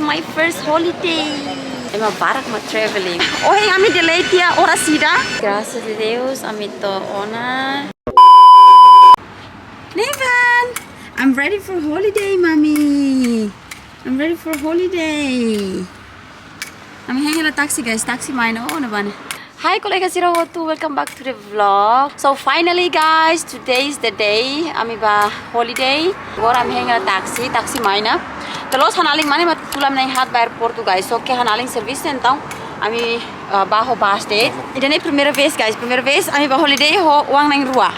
my first holiday. I'm a barak traveling. Ohin kami deit ya ora sira. Graças a Deus, kami to ona. Nevan, I'm ready for holiday, mommy. I'm ready for holiday. I'm hanging a taxi, guys. Taxi mine. Oh, Nevan. Hi, Kolega, sira hotu. Welcome back to the vlog. So finally, guys, today is the day. I'm ba holiday. Agora I'm hanging a taxi. Taxi mine. Terus hanaling mana matutulam na hat ba airport, guys. So que hanaling service então. Ami baho baste. Ida na primeira vez, guys. Primeira vez ami ba holiday ho uang nang rua.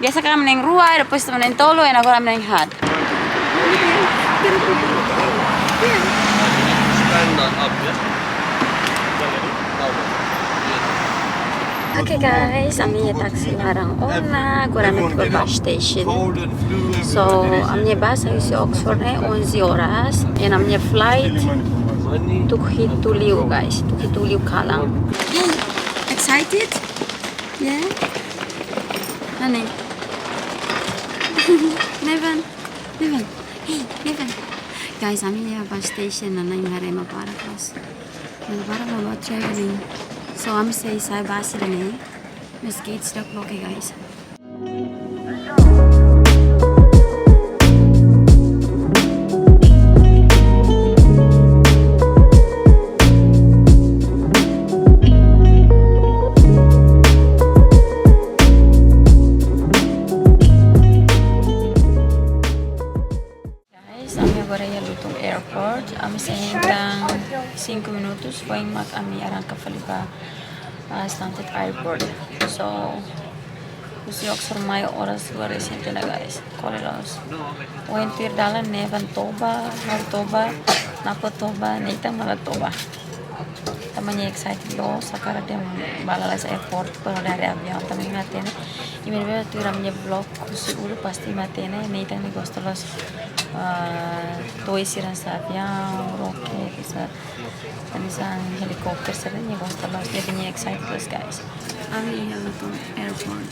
Biasa kami nang rua, depois também nang tolo, e agora nang hat. Okay guys, ami taxi larang ona, agora kami ke bus station. So, ami bus ay si Oxford 11 horas, and ami flight tukhituliu guys, tukhituliu kalang. Hey, excited? Yeah. Honey. Nevan. Hey, Nevan. Guys, ami bus station na nangyari maparakos. Parang mga traveling. So I'm say sa bus rin Miss Gates stuck okay guys. Guys, kami agora ya lutong airport. Kami sa hanggang 5 minutos foin mak kami arang fali pa Stanford Airport. So, usi Oxford may oras luar recente na guys. Korelos. Ohin tir dalan Nevan toba, har toba, napo toba, neitang malat toba. Tamanya excited lo sakara dem balala sa airport pero dari avion tamang matene. Imerbe tu ramnya vlog kusi ulu pasti matene neitang ni gostolos toy siran sa avion roke kisa hanesan helikopter sebenarnya gostolos jadinya excited guys. Ami yang itu airport.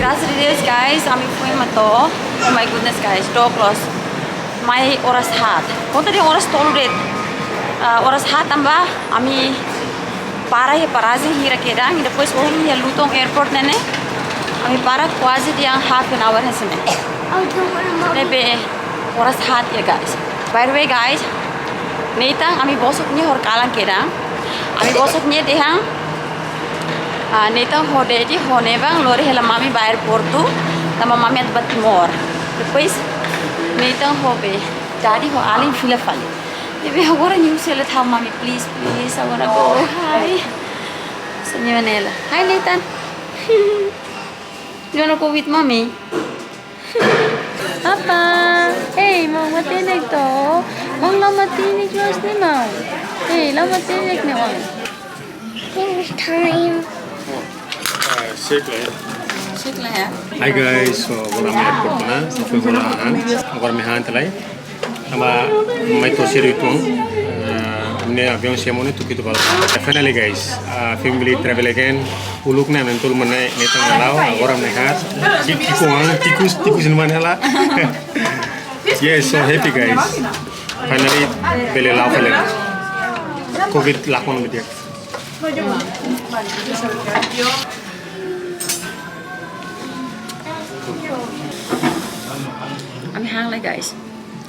Graças a Deus, guys, kami foin mato. Oh my goodness, guys, door close. May oras hat. Konta di oras tolerate. Oras hat amba, kami para parazi hira kedang. Depois ohin ya lutong airport nene. Kami para quasi di ang half an hour hasene. Lebe oras hat ya guys. By the way, guys, neitang kami bosok niya hor kalang kedang. Kami bosok niya dehang. Neitang hode di hone bang lori hela mami ba airport tu. Tama mami at Batimor. Depois neitang hobe. Daddy ho aling fila fali. Maybe agora new sell it how mommy please I wanna go. Hi. Senyo Nela. Hi Nathan. You wanna go with mommy? Papa. Hey, mau matenek to. Mau matenek mas ni mau. Hey, matenek ni mau. It's time. Shake lah ya. Hi guys, so wala may airport na. So wala agora may hantalay. Ama may to siri tuang. Amne avion siya mo nito kito bala. Finally guys, family travel again. Uluk na mentul manay netang alaw. Agora may hat. Tikus naman hala. Yes, so happy guys. Finally bele law fali. COVID lakon diak. Kami hang lah guys.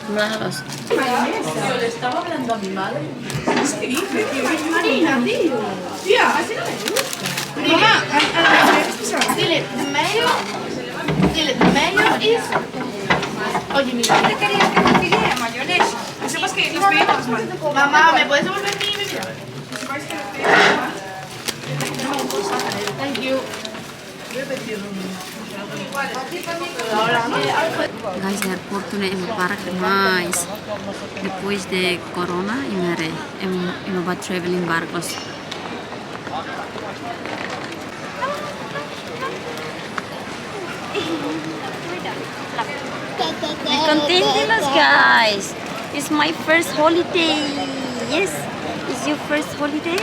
Melahalos. Yo le estaba hablando a mi madre. Es increíble, tío. Marina, tío. Tía, así no me gusta. Mamá, dile, the mayo. Dile, the mayo is. Oye, mi madre quería que me pidiera mayonesa. Que sepas que los pedimos mal. Mamá, ¿me puedes devolver mi bebida? Que sepas que los pedimos mal. Thank you. Guys, airport tu na imaparak mais. Depois de corona, imabat traveling barcos. Contentos, guys. It's my first holiday. Yes. It's your first holiday?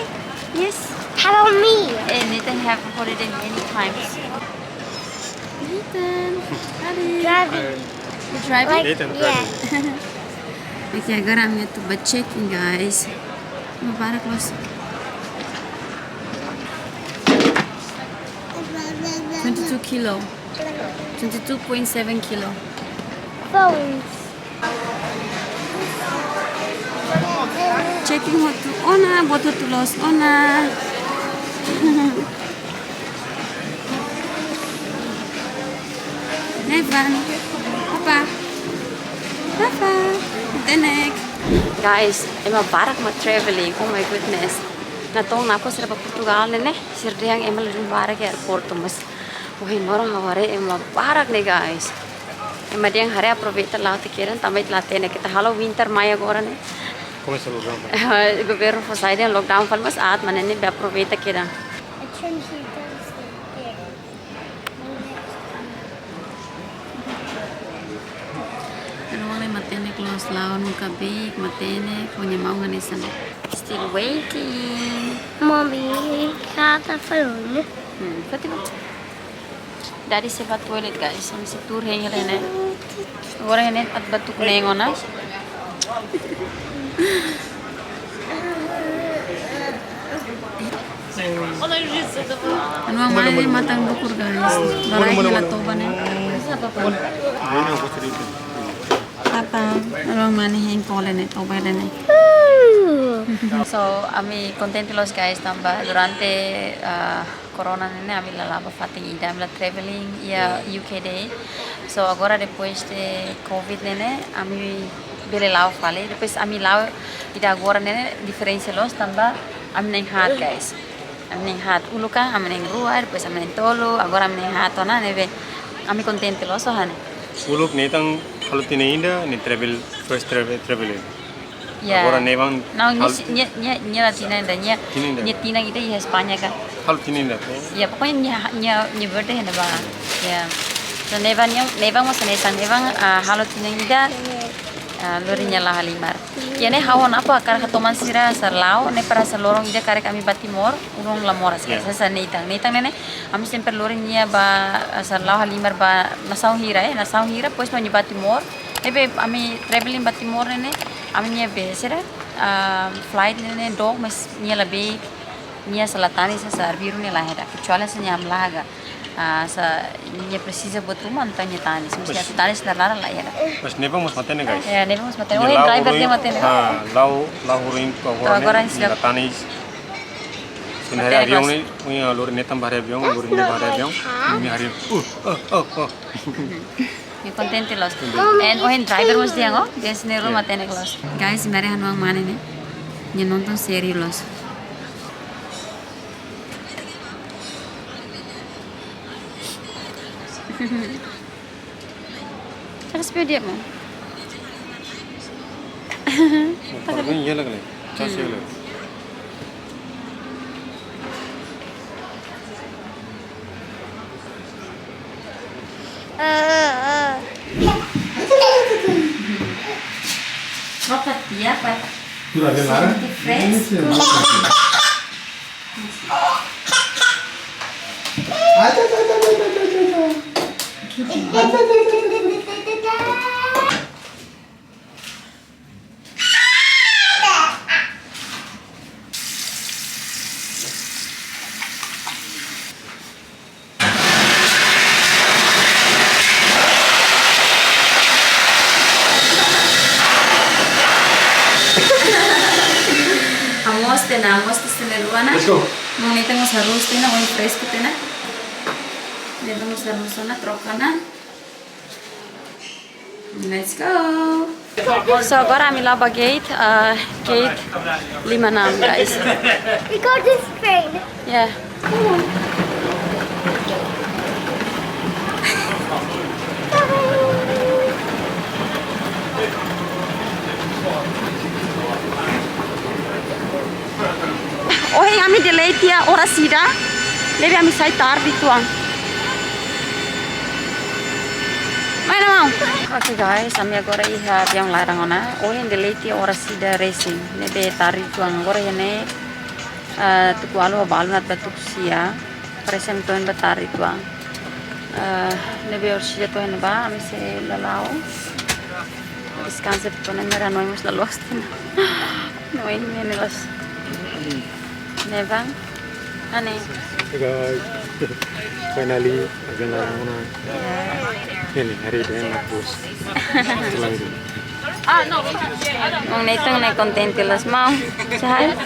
Yes. How about me? And Nathan have a holiday many times. Nathan, Driving. you driving? Like, Nathan, yeah. Okay, agora I'm going to be checking, guys. Mubarak was 22 kilo. 22.7 kilo. Phones. Checking hotu. Ona, buat hotu los. Ona. Nevan. Apa? Apa? Matenek. Guys, emang barak ma traveling. Oh my goodness. Natong nako sira pa Portugal nene. Sirdeyang emal rin barak airport mas. Ohin morong haware emang barak nih guys. Emang dia yang hari aproveita lá te querem também lá tem kita halo winter mai agora né. Começa o lockdown. O governo foi sair do lockdown fal mas at manen ne aproveita querem. I turned here downstairs there. Ano wala matenek los lao nunka beik matenek punya mau hanesan. Still waiting. Mommy, kata phone. Pati ba? Daddy se va toilet guys. Kami si tour hang rene. Agora hene at batuk nengo na. Ano ang mali matang bukur guys. Baray nila toba ne. Ini aku cerita. Apa? Ano ang manihin ko ne toba ne. So, kami contentos guys tambah durante corona nene kami lalaba fating ida kami traveling ya UK day. So agora depois de COVID nene kami bele lao fali. Depois kami lao ida agora nene diferença los tambah kami neng hat guys. Kami neng hat uluka, kami neng rua, depois kami neng tolo, agora kami neng hat ona neve. Kami contentos los ohane. Uluk netang kalau tina inda ni travel first travel. Ya. Agora Nevan. Não, nya tinan da nya tinan ida ya Spanya ka. Kalau tina inda. Ya pokoknya nya birthday hena ba. Ya. So Nevan mas hanesan Nevan halo tinan ida lorinya lah halimar. Kiane hawon apa kar katoman sira sarlao ne para sa loron ida kare kami batimor ulun la moras ka sa neitang nene kami sempre lorinya ba sarlao halimar ba nasau hira pues mani batimor ebe kami traveling batimor nene kami nya besera flight nene dog mas nya la beik nya salatani sa sarbiru ne la heda kecuali sa nyam laga sa nya precisa buat rumah antanya tanis mesti aku tanis lara lah ya. Mas Nevan mas matenek guys. Ya Nevan mas matenek. Oh driver dia matenek. Lau hurin ko agora ne tanis. Sunari avião ne punya lorin netam bare avião lorin ne bare avião. Ini hari. Yo contente los. And ohin driver mas dia ngo. Dia sendiri matenek los. Guys, mari hanuang mana ne? Nya nonton seri los. Terus dia mo. Kalau ini ya lagi. Casih lagi. Rokat dia apa? Sudah ada lara? Amos teneruana. Let's go. Mau nih tengok harus tena, mau fresh kita na. Dia tengok harus sana trokana. Let's go. So agora kami laba gate 56 guys. We got this train. Yeah. Ohin kami delay dia ora sira. Lebi kami sai tardi tuang. Mana mau? Oke guys, kami agora iha yang larang ona. Ohin deleiti ora sida resin. Nebe tari tuang agora yane tuku alu balu nat batuk sia. Presem tuan batari tuang. Nebe or sida tuan ba, kami se lalau. Descanse tuan mera noi mus lalos tuan. Noi ini los. Nevan, ane. Guys, finally agak larang ona. Ini hari ini bagus. Selamat. Ang naitang na content las mau. Sahal?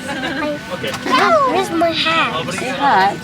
Where's my hat? Sahal.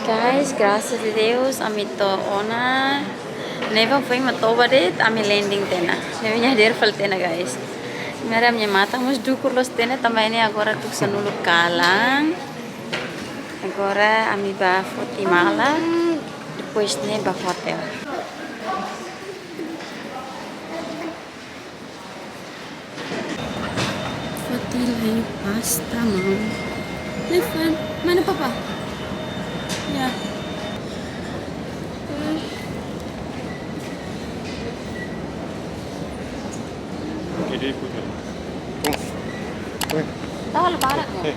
Guys, graças a Deus, ami to ona. Nevan foi matou badet, ami landing tena. Nevan hadir fal tena guys. Mera minha mata mus dukur los tena também ne agora tu sanulu kalang. Agora ami ba foti mala, depois ne ba hotel. Foti lagi pasta mau. Nevan, mana papa? Ya. Jadi punya. Tahu lebaran. Eh.